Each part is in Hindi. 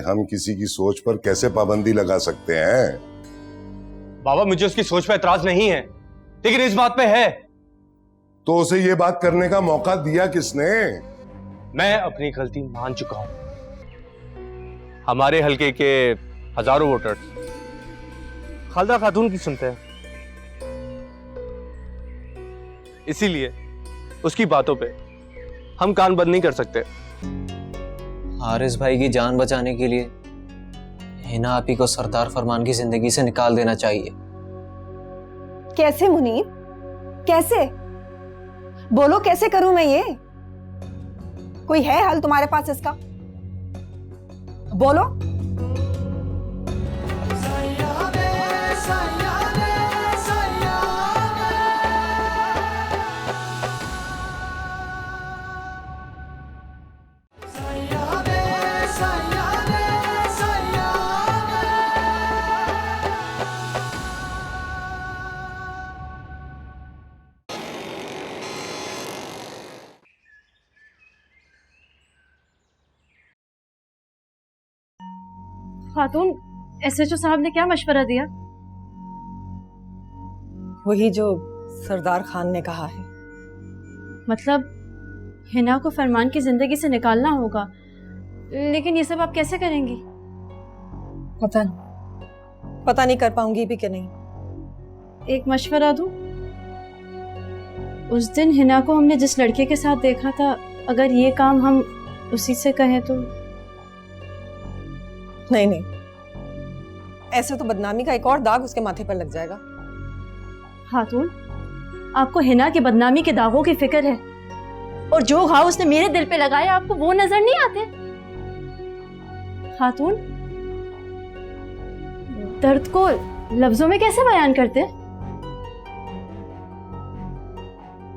हम किसी की सोच पर कैसे पाबंदी लगा सकते हैं? बाबा मुझे उसकी सोच पे एतराज नहीं है, लेकिन इस बात पे है। तो उसे ये बात करने का मौका दिया किसने? मैं अपनी गलती मान चुका हूं। हमारे हलके के हजारों वोटर्स खालदा खातून की सुनते हैं, इसीलिए उसकी बातों पे हम कान बंद नहीं कर सकते। हारिस भाई की जान बचाने के लिए हिना आपी को सरदार फरमान की जिंदगी से निकाल देना चाहिए। कैसे मुनीब, कैसे? बोलो कैसे करूं मैं ये? कोई है हल तुम्हारे पास इसका? बोलो। खातून, एसएचओ साहब ने क्या मशवरा दिया? वही जो सरदार खान ने कहा है। मतलब हिना को फरमान की जिंदगी से निकालना होगा, लेकिन ये सब आप कैसे करेंगी? पता नहीं कर पाऊंगी भी कि नहीं। एक मशवरा दूं? उस दिन हिना को हमने जिस लड़के के साथ देखा था, अगर ये काम हम उसी से कहें तो? नहीं, ऐसे तो बदनामी का एक और दाग उसके माथे पर लग जाएगा। खातून, आपको हिना की बदनामी के दागों की फिक्र है, और जो घाव उसने मेरे दिल पे लगाया आपको वो नजर नहीं आते? खातून, दर्द को लफ्जों में कैसे बयान करते?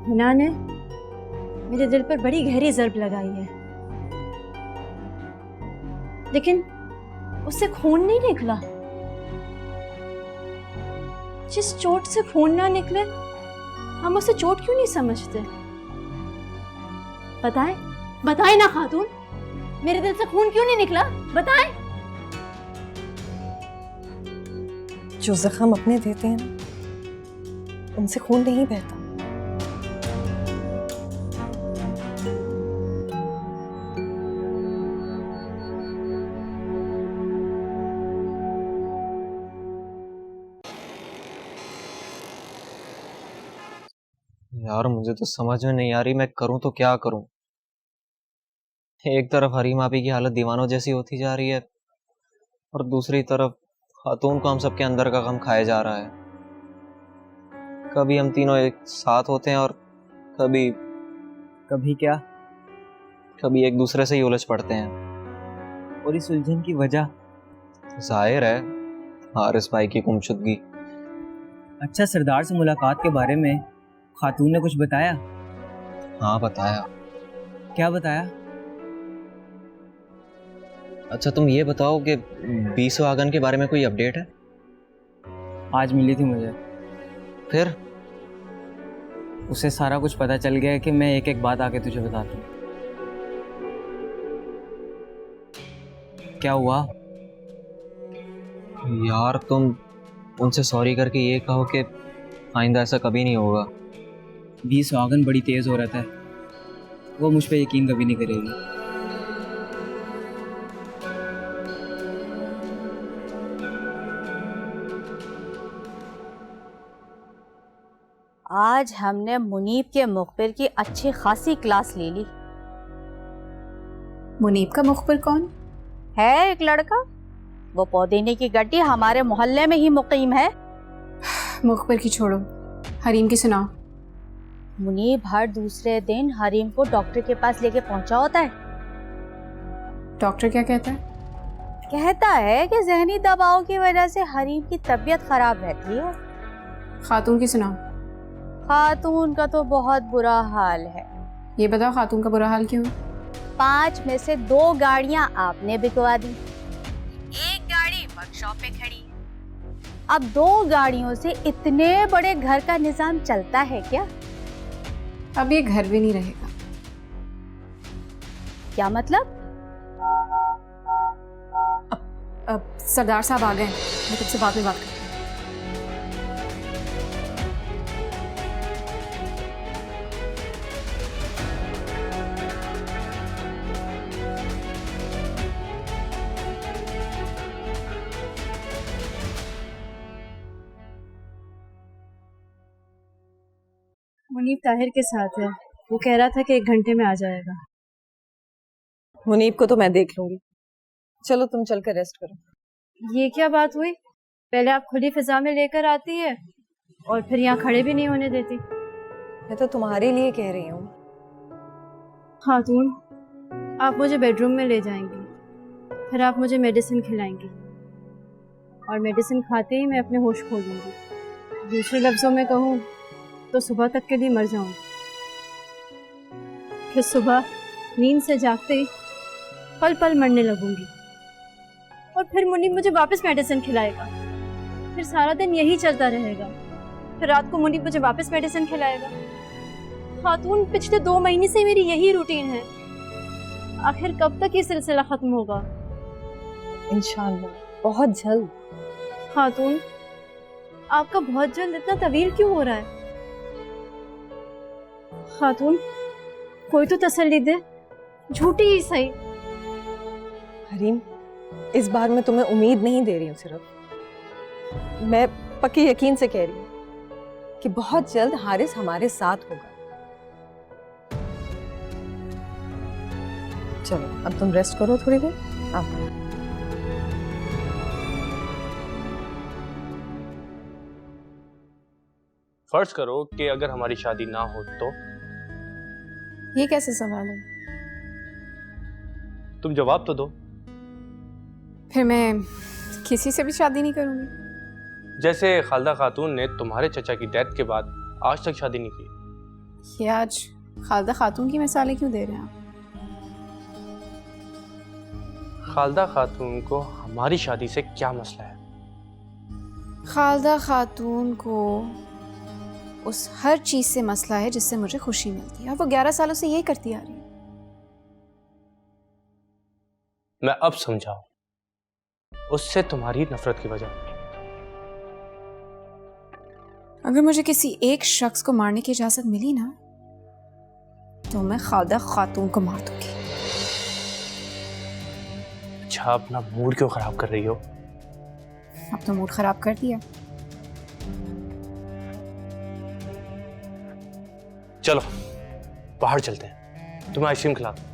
हिना ने मेरे दिल पर बड़ी गहरी ज़र्ब लगाई है, लेकिन उससे खून नहीं निकला। जिस चोट से खून ना निकले हम उसे चोट क्यों नहीं समझते? बताएं ना खातून, मेरे दिल से खून क्यों नहीं निकला? बताएं। जो जख्म अपने देते हैं ना, उनसे खून नहीं बहता। यार मुझे तो समझ में नहीं आ रही मैं करूं तो क्या करूं। एक तरफ हरीम आपी की हालत दीवानों जैसी होती जा रही है, और दूसरी तरफ खातून को हम सबके अंदर का गम खाया जा रहा है। कभी हम तीनों एक साथ होते हैं और कभी एक दूसरे से ही उलझ पड़ते हैं। और इस उलझन की वजह जाहिर है हारिस भाई की गुमशुदगी। अच्छा, सरदार से मुलाकात के बारे में खातून ने कुछ बताया? हाँ बताया। क्या बताया? अच्छा तुम ये बताओ कि 20 आगन के बारे में कोई अपडेट है? आज मिली थी मुझे। फिर उसे सारा कुछ पता चल गया है कि मैं एक एक बात आके तुझे बताता हूँ। क्या हुआ? यार तुम उनसे सॉरी करके ये कहो कि आइंदा ऐसा कभी नहीं होगा। 20 आगन बड़ी तेज हो रहा है, वो मुझ पे यकीन कभी नहीं करेगी। आज हमने मुनीब के मुखबिर की अच्छी खासी क्लास ले ली। मुनीब का मुखबिर कौन है? एक लड़का, वो पौधीने की गड्डी हमारे मोहल्ले में ही मुकीम है। मुखबिर की छोड़ो, हरीम की सुनाओ। मुनीब हर दूसरे दिन हरीम को डॉक्टर के पास लेके पहुंचा होता है। डॉक्टर क्या कहता है? कहता है कि जहनी दबाव की वजह से हरीम की तबीयत खराब रहती है। खातून की सुनाओ। खातून का तो बहुत बुरा हाल है। ये बताओ खातून का बुरा हाल क्यों? 5 में से 2 गाड़ियां आपने बिकवा दी, एक गाड़ी वर्कशॉप पे खड़ी है। अब 2 गाड़ियों से इतने बड़े घर का निजाम चलता है क्या? अब ये घर भी नहीं रहेगा। क्या मतलब? सरदार साहब आ गए, मैं तुमसे बाद में बात करती हूँ। मुनीब ताहिर के साथ है, वो कह रहा था कि 1 घंटे में आ जाएगा। मुनीब को तो मैं देख लूंगी, चलो तुम चल कर रेस्ट करो। ये क्या बात हुई? पहले आप खुली फिजा में लेकर आती है और फिर यहाँ खड़े भी नहीं होने देती। मैं तो तुम्हारे लिए कह रही हूँ। खातून, आप मुझे बेडरूम में ले जाएंगी, फिर आप मुझे मेडिसिन खिलाएंगी और मेडिसिन खाते ही मैं अपने होश खो लूँगी। दूसरे लफ्ज़ों में कहूँ तो सुबह तक के लिए मर जाऊँगी। फिर सुबह नींद से जागते ही पल पल मरने लगूंगी और फिर मुनीब मुझे वापस मेडिसिन खिलाएगा। फिर सारा दिन यही चलता रहेगा। फिर रात को मुनीब मुझे वापस मेडिसिन खिलाएगा। खातून, पिछले 2 महीने से मेरी यही रूटीन है। आखिर कब तक ये सिलसिला खत्म होगा? इंशाल्लाह बहुत जल्द। खातून, आपका बहुत जल्द इतना तवील क्यों हो रहा है? खातून, कोई तो तसल्ली दे, झूठी ही सही। हरीम, इस बार मैं तुम्हें उम्मीद नहीं दे रही हूँ, सिर्फ मैं पक्के यकीन से कह रही हूँ कि बहुत जल्द हारिस हमारे साथ होगा। चलो अब तुम रेस्ट करो थोड़ी देर। आओ। फर्ज करो कि अगर हमारी शादी ना हो तो? ये कैसे सवाल है? तुम जवाब तो दो। फिर मैं किसी से भी शादी नहीं करूंगी। जैसे खालदा खातून ने तुम्हारे चचा की डेथ के बाद आज तक शादी नहीं की। ये आज खालदा खातून की मिसालें क्यों दे रहे हैं आप? खालदा खातून को हमारी शादी से क्या मसला है? खालदा खातून को उस हर चीज से मसला है जिससे मुझे खुशी मिलती है, और वो 11 सालों से यही करती आ रही है। मैं अब समझा, उससे तुम्हारी नफरत की वजह। अगर मुझे किसी एक शख्स को मारने की इजाजत मिली ना, तो मैं खालदा खातून को मार दूंगी। अच्छा, अपना मूड क्यों खराब कर रही हो? अब तो मूड खराब कर दिया। चलो बाहर चलते हैं, तुम्हें आइसक्रीम खिला दूं।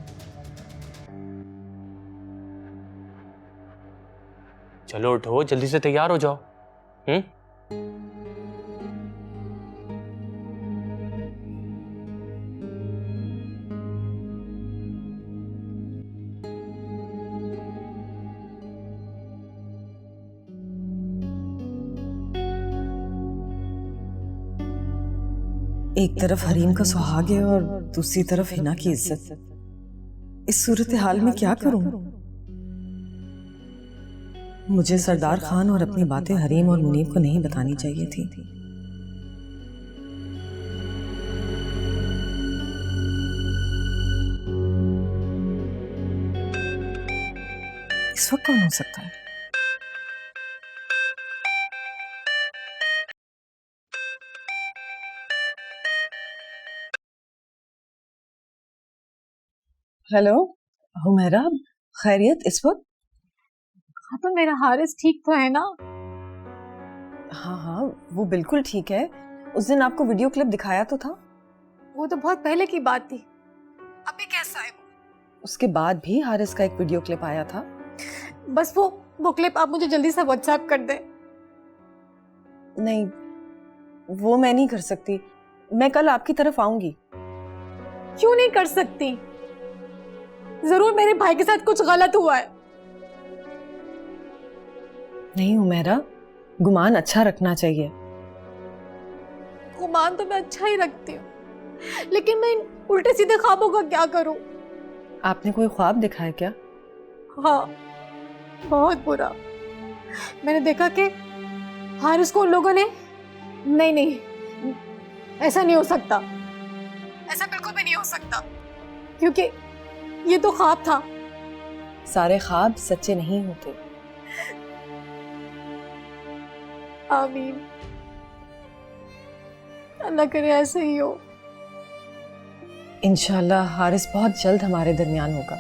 चलो उठो, जल्दी से तैयार हो जाओ। एक तरफ हरीम का सुहाग है और दूसरी तरफ हिना की इज्जत। इस सूरत हाल में क्या करूं? मुझे सरदार खान और अपनी बातें हरीम और मुनीब को नहीं बतानी चाहिए थी। इस वक्त कौन हो सकता है? हेलो हुमैरा, खैरियत इस वक्त? हाँ, तो मेरा हारिस ठीक तो है ना? हाँ हाँ, वो बिल्कुल ठीक है। उस दिन आपको वीडियो क्लिप दिखाया तो था। वो तो बहुत पहले की बात थी। अभी कैसा है वो? उसके बाद भी हारिस का एक वीडियो क्लिप आया था। बस वो क्लिप आप मुझे जल्दी से व्हाट्सएप कर दें। नहीं, वो मैं नहीं कर सकती। मैं कल आपकी तरफ आऊंगी। क्यों नहीं कर सकती? जरूर मेरे भाई के साथ कुछ गलत हुआ है। नहीं हुमैरा, गुमान अच्छा रखना चाहिए। गुमान तो मैं अच्छा ही रखती हूँ, लेकिन मैं इन उल्टे सीधे ख्वाबों का क्या करूं? आपने कोई ख्वाब देखा है क्या? हाँ, बहुत बुरा। मैंने देखा कि हारिस को उन लोगों ने नहीं, ऐसा नहीं हो सकता, ऐसा बिल्कुल भी नहीं हो सकता, क्योंकि ये तो ख्वाब था। सारे ख्वाब सच्चे नहीं होते। आमीन। अल्लाह करे ऐसे ही हो। इंशाल्लाह हारिस बहुत जल्द हमारे दरमियान होगा।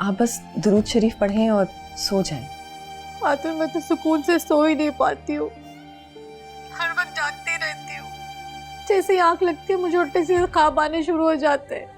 आप बस दुरूद शरीफ पढ़ें और सो जाएं। खातून मैं तो सुकून से सो ही नहीं पाती हूँ, हर वक्त जागती रहती हूँ। जैसे ही आंख लगती है मुझे उल्टे सीधे ख्वाब आने शुरू हो जाते हैं।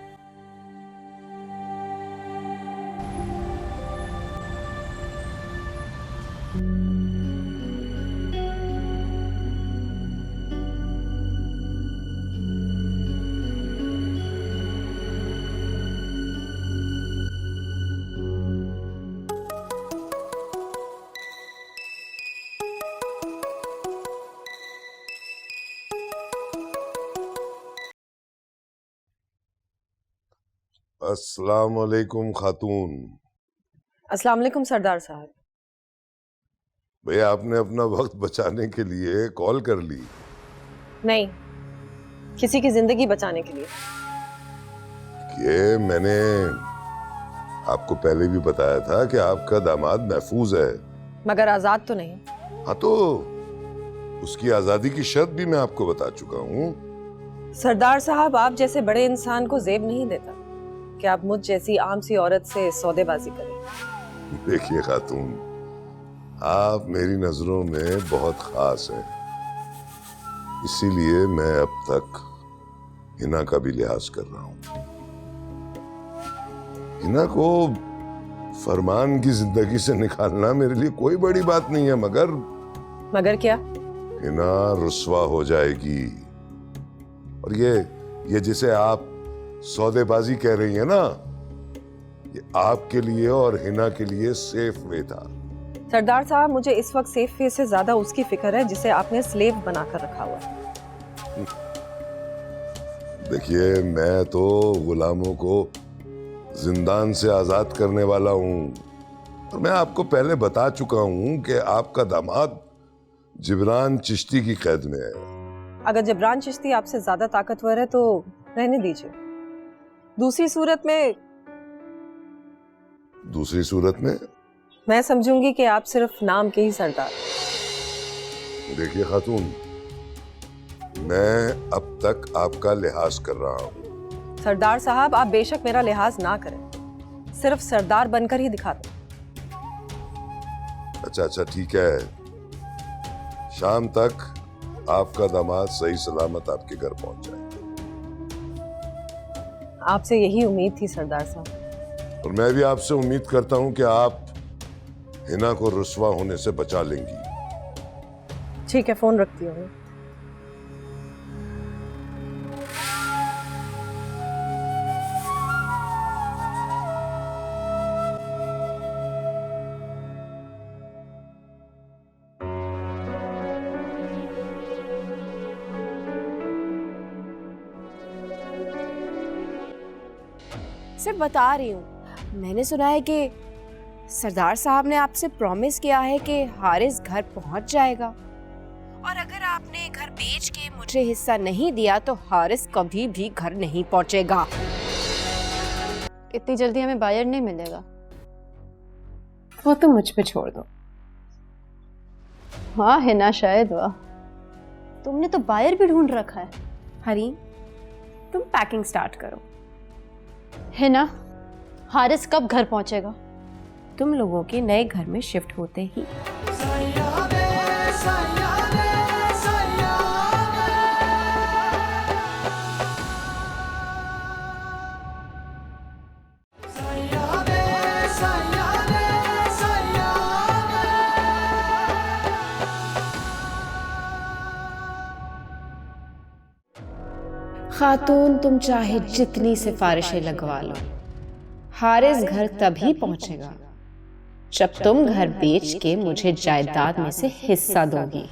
अस्सलाम वालेकुम खातून। अस्सलाम वालेकुम सरदार साहब। भैया आपने अपना वक्त बचाने के लिए कॉल कर ली? नहीं, किसी की जिंदगी बचाने के लिए। ये मैंने आपको पहले भी बताया था कि आपका दामाद महफूज है। मगर आजाद तो नहीं। हाँ, तो उसकी आजादी की शर्त भी मैं आपको बता चुका हूँ। सरदार साहब, आप जैसे बड़े इंसान को जेब नहीं देता कि आप मुझ जैसी आम सी औरत से सौदेबाजी करें। देखिए खातून, आप मेरी नजरों में बहुत खास हैं, इसीलिए मैं अब तक हिना का भी लिहाज कर रहा हूं। हिना को फरमान की जिंदगी से निकालना मेरे लिए कोई बड़ी बात नहीं है, मगर क्या? हिना रुस्वा हो जाएगी। और ये जिसे आप सौदेबाजी कह रही है ना, ये आपके लिए और हिना के लिए सेफ वे था। सरदार साहब, मुझे इस वक्त सेफ वे से ज्यादा उसकी फिक्र है जिसे आपने स्लेव बनाकर रखा हुआ है। देखिए, मैं तो गुलामों को जिंदान से आजाद करने वाला हूं, और मैं आपको पहले बता चुका हूं कि आपका दामाद जिब्रान चिश्ती की कैद में है। अगर जिब्रान चिश्ती आपसे ज्यादा ताकतवर है तो रहने दीजिए। दूसरी सूरत में मैं समझूंगी कि आप सिर्फ नाम के ही सरदार। देखिए खातून, मैं अब तक आपका लिहाज कर रहा हूं। सरदार साहब, आप बेशक मेरा लिहाज ना करें, सिर्फ सरदार बनकर ही दिखा दें। अच्छा, ठीक है। शाम तक आपका दामाद सही सलामत आपके घर पहुंच जाए। आपसे यही उम्मीद थी सरदार साहब। और मैं भी आपसे उम्मीद करता हूं कि आप हिना को रुस्वा होने से बचा लेंगी। ठीक है, फोन रखती हूँ। सिर्फ बता रही हूँ, मैंने सुना है कि सरदार साहब ने आपसे प्रॉमिस किया है कि हारिस घर पहुंच जाएगा, और अगर आपने घर बेच के मुझे हिस्सा नहीं दिया तो हारिस कभी भी घर नहीं पहुंचेगा। इतनी जल्दी हमें बायर नहीं मिलेगा। वो तो मुझ पे छोड़ दो। हाँ है ना, शायद वाह, तुमने तो बायर भी ढूंढ रखा है। हरीम, तुम पैकिंग स्टार्ट करो। है ना, हारिस कब घर पहुंचेगा? तुम लोगों के नए घर में शिफ्ट होते ही। खातून, तुम चाहे जितनी सिफारिशें लगवा लो, हारिस घर तभी पहुंचेगा जब तुम घर बेच के मुझे जायदाद में से हिस्सा दोगी।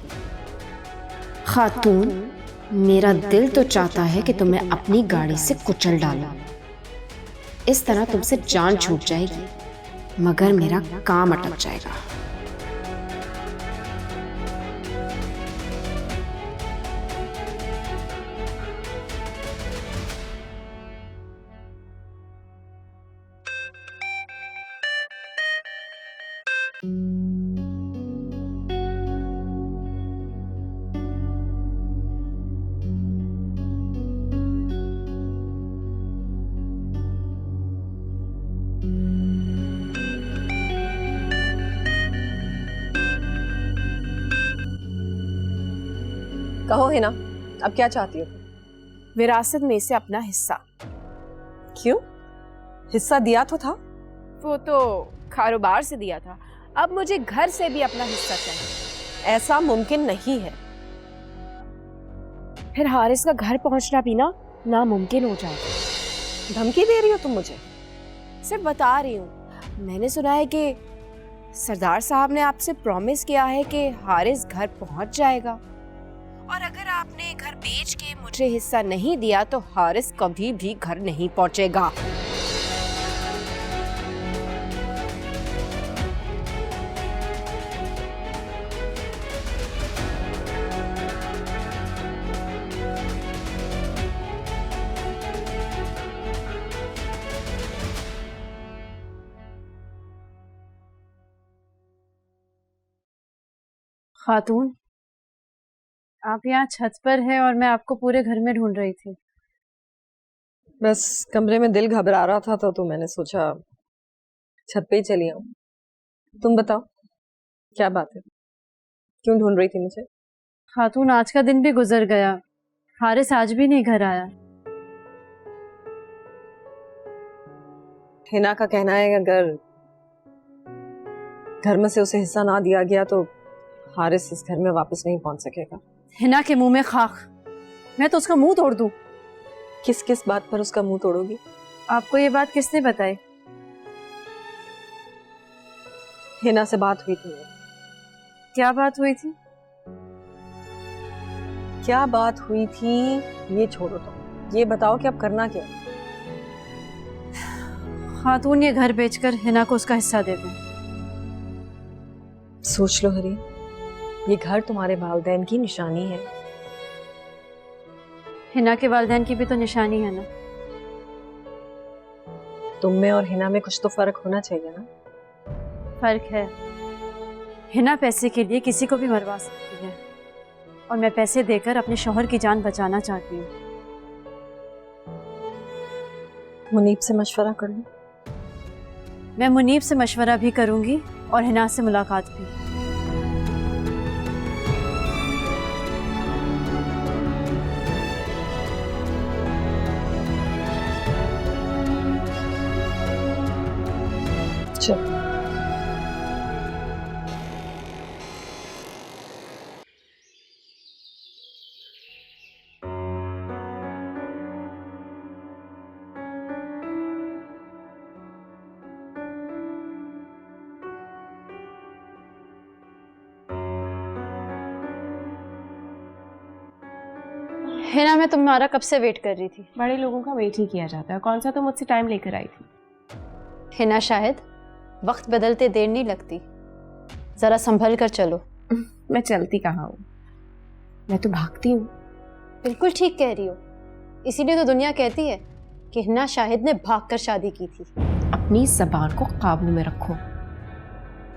खातून, मेरा दिल तो चाहता है कि तुम्हें अपनी गाड़ी से कुचल डालूं। इस तरह तुमसे जान छूट जाएगी, मगर मेरा काम अटक जाएगा। कहो है ना, अब क्या चाहती हो तुम? विरासत में से अपना हिस्सा। क्यों? हिस्सा दिया तो था। वो तो कारोबार से दिया था, अब मुझे घर से भी अपना हिस्सा चाहिए। ऐसा मुमकिन नहीं है। फिर हारिस का घर पहुंचना भी ना नामुमकिन हो जाएगा। धमकी दे रही हो तुम मुझे? सिर्फ बता रही हूँ। मैंने सुना है कि सरदार साहब ने आपसे प्रॉमिस किया है कि हारिस घर पहुंच जाएगा, और अगर आपने घर बेच के मुझे हिस्सा नहीं दिया तो हारिस कभी भी घर नहीं पहुंचेगा। खातून, आप यहाँ छत पर है और मैं आपको पूरे घर में ढूंढ रही थी। बस कमरे में दिल घबरा रहा था तो मैंने सोचा छत पे ही चली आऊं। तुम बताओ क्या बात है, क्यों ढूंढ रही थी मुझे? खातून, आज का दिन भी गुजर गया, हारिस आज भी नहीं घर आया। हिना का कहना है अगर घर में से उसे हिस्सा ना दिया गया तो हारिस इस घर में वापस नहीं पहुंच सकेगा। हिना के मुंह में खाक, मैं तो उसका मुंह तोड़ दूं। किस किस बात पर उसका मुंह तोड़ोगी? आपको ये बात किसने बताई? हिना से बात हुई थी मेरी। क्या बात हुई थी? क्या बात हुई थी ये छोड़ो, तो ये बताओ कि अब करना क्या है? खातून, ये घर बेचकर हिना को उसका हिस्सा दे दें। सोच लो हरी, ये घर तुम्हारे वालिदैन की निशानी है। हिना के वालिदैन की भी तो निशानी है ना। तुम में और हिना में कुछ तो फर्क होना चाहिए ना। फर्क है। हिना पैसे के लिए किसी को भी मरवा सकती है, और मैं पैसे देकर अपने शौहर की जान बचाना चाहती हूँ। मुनीब से मशवरा कर लो। मैं मुनीब से मशवरा भी करूंगी और हिना से मुलाकात भी। चलो। हिना, मैं तुम्हारा कब से वेट कर रही थी। बड़े लोगों का वेट ही किया जाता है। कौन सा तो मुझसे टाइम लेकर आई थी। हिना, शायद वक्त बदलते देर नहीं लगती, जरा संभल कर चलो। मैं चलती कहाँ हूँ, मैं तो भागती हूँ। बिल्कुल ठीक कह रही हो, इसीलिए तो दुनिया कहती है कि हिना शाहिद ने भागकर शादी की थी। अपनी जबान को काबू में रखो।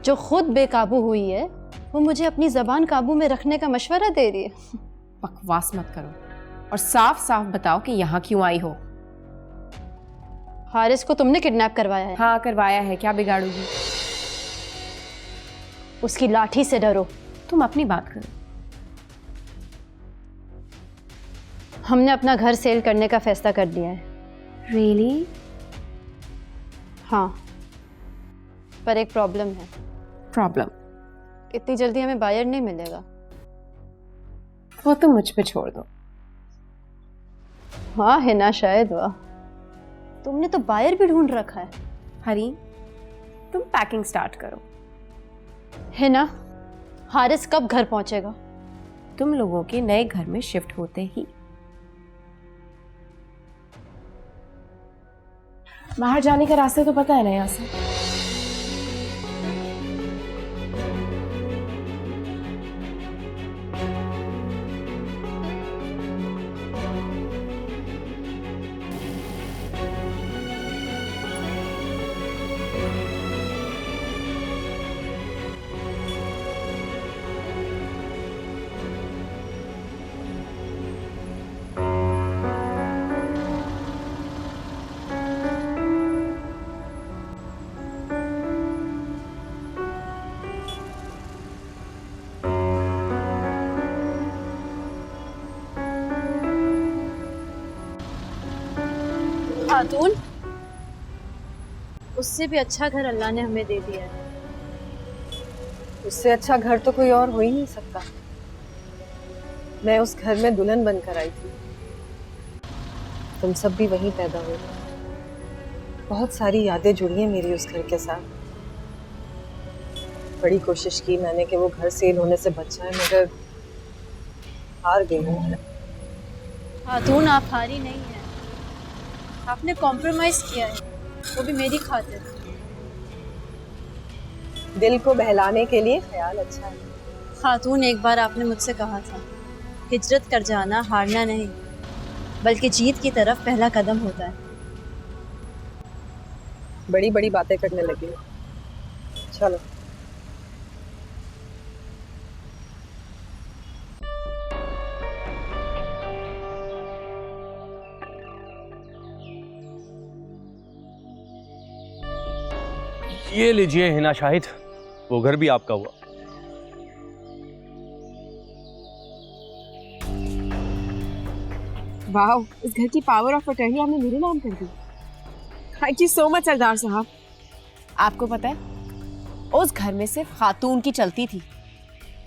जो खुद बेकाबू हुई है वो मुझे अपनी जबान काबू में रखने का मशवरा दे रही है। बकवास मत करो और साफ साफ बताओ कि यहाँ क्यों आई हो। हारिस को तुमने किडनैप करवाया है। हाँ, करवाया है। क्या बिगाड़ोगी? उसकी लाठी से डरो। तुम अपनी बात करो। हमने अपना घर सेल करने का फैसला कर लिया है। Really? हाँ, पर एक प्रॉब्लम है। प्रॉब्लम? इतनी जल्दी हमें बायर नहीं मिलेगा। वो तो मुझ पे छोड़ दो। हाँ है ना, शायद। वाह, तुमने तो बायर भी ढूंढ रखा है। हरी, तुम पैकिंग स्टार्ट करो। है ना, हारिस कब घर पहुंचेगा? तुम लोगों के नए घर में शिफ्ट होते ही। बाहर जाने का रास्ता तो पता है ना यहाँ से? खातून, उससे भी अच्छा घर अल्लाह ने हमें दे दिया है। उससे अच्छा घर तो कोई और हो ही नहीं सकता। मैं उस घर में दुल्हन बनकर आई थी, तुम सब भी वहीं पैदा हुए। बहुत सारी यादें जुड़ी हैं मेरी उस घर के साथ। बड़ी कोशिश की मैंने कि वो घर सेल होने से बच जाए, मगर हार गई हूँ। खातून, आप हारी नहीं है, आपने कॉम्प्रोमाइज किया है, वो भी मेरी खातिर। दिल को बहलाने के लिए ख्याल अच्छा है। खातून, एक बार आपने मुझसे कहा था, हिजरत कर जाना हारना नहीं, बल्कि जीत की तरफ पहला कदम होता है। बड़ी बड़ी बातें करने लगी। चलो। ये लीजिए हिना शाहिद, वो घर भी आपका हुआ। वाह, इस घर की पावर ऑफ अटर्नी आपने मेरे नाम कर दी। थैंक यू सो मच सरदार साहब। आपको पता है, उस घर में सिर्फ खातून की चलती थी,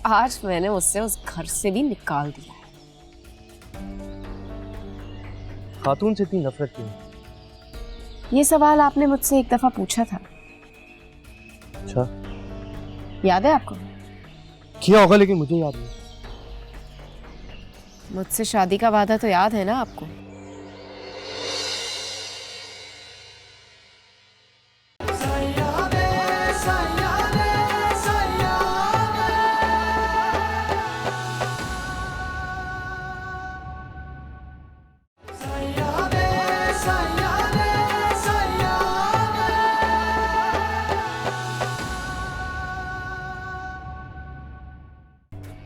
आज मैंने उससे उस घर से भी निकाल दिया है। खातून से इतनी नफरत क्यों? ये सवाल आपने मुझसे एक दफा पूछा था, अच्छा याद है आपको? किया होगा, लेकिन मुझे याद नहीं। मुझसे शादी का वादा तो याद है ना आपको?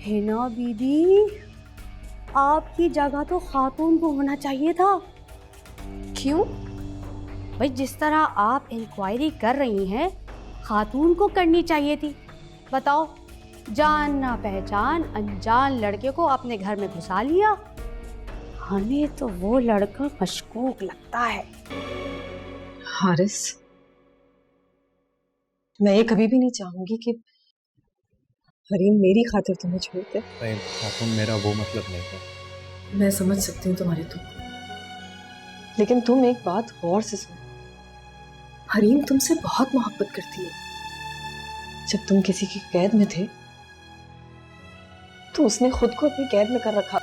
हिना दीदी, आपकी जगह तो खातून को होना चाहिए था। क्यों? भाई, जिस तरह आप इंक्वायरी कर रही हैं, खातून को करनी चाहिए थी। बताओ, जान ना पहचान अनजान लड़के को अपने घर में घुसा लिया। हमें तो वो लड़का मशकूक लगता है। हारिस, मैं ये कभी भी नहीं चाहूंगी कि हरीम मेरी खातिर तुम्हें छोड़ दे। खातून, मेरा वो मतलब नहीं था। मैं समझ सकती हूँ तुम्हारे दुख, लेकिन तुम एक बात गौर से सुनो। हरीम तुमसे बहुत मोहब्बत करती है। जब तुम किसी की कैद में थे तो उसने खुद को अपनी कैद में कर रखा।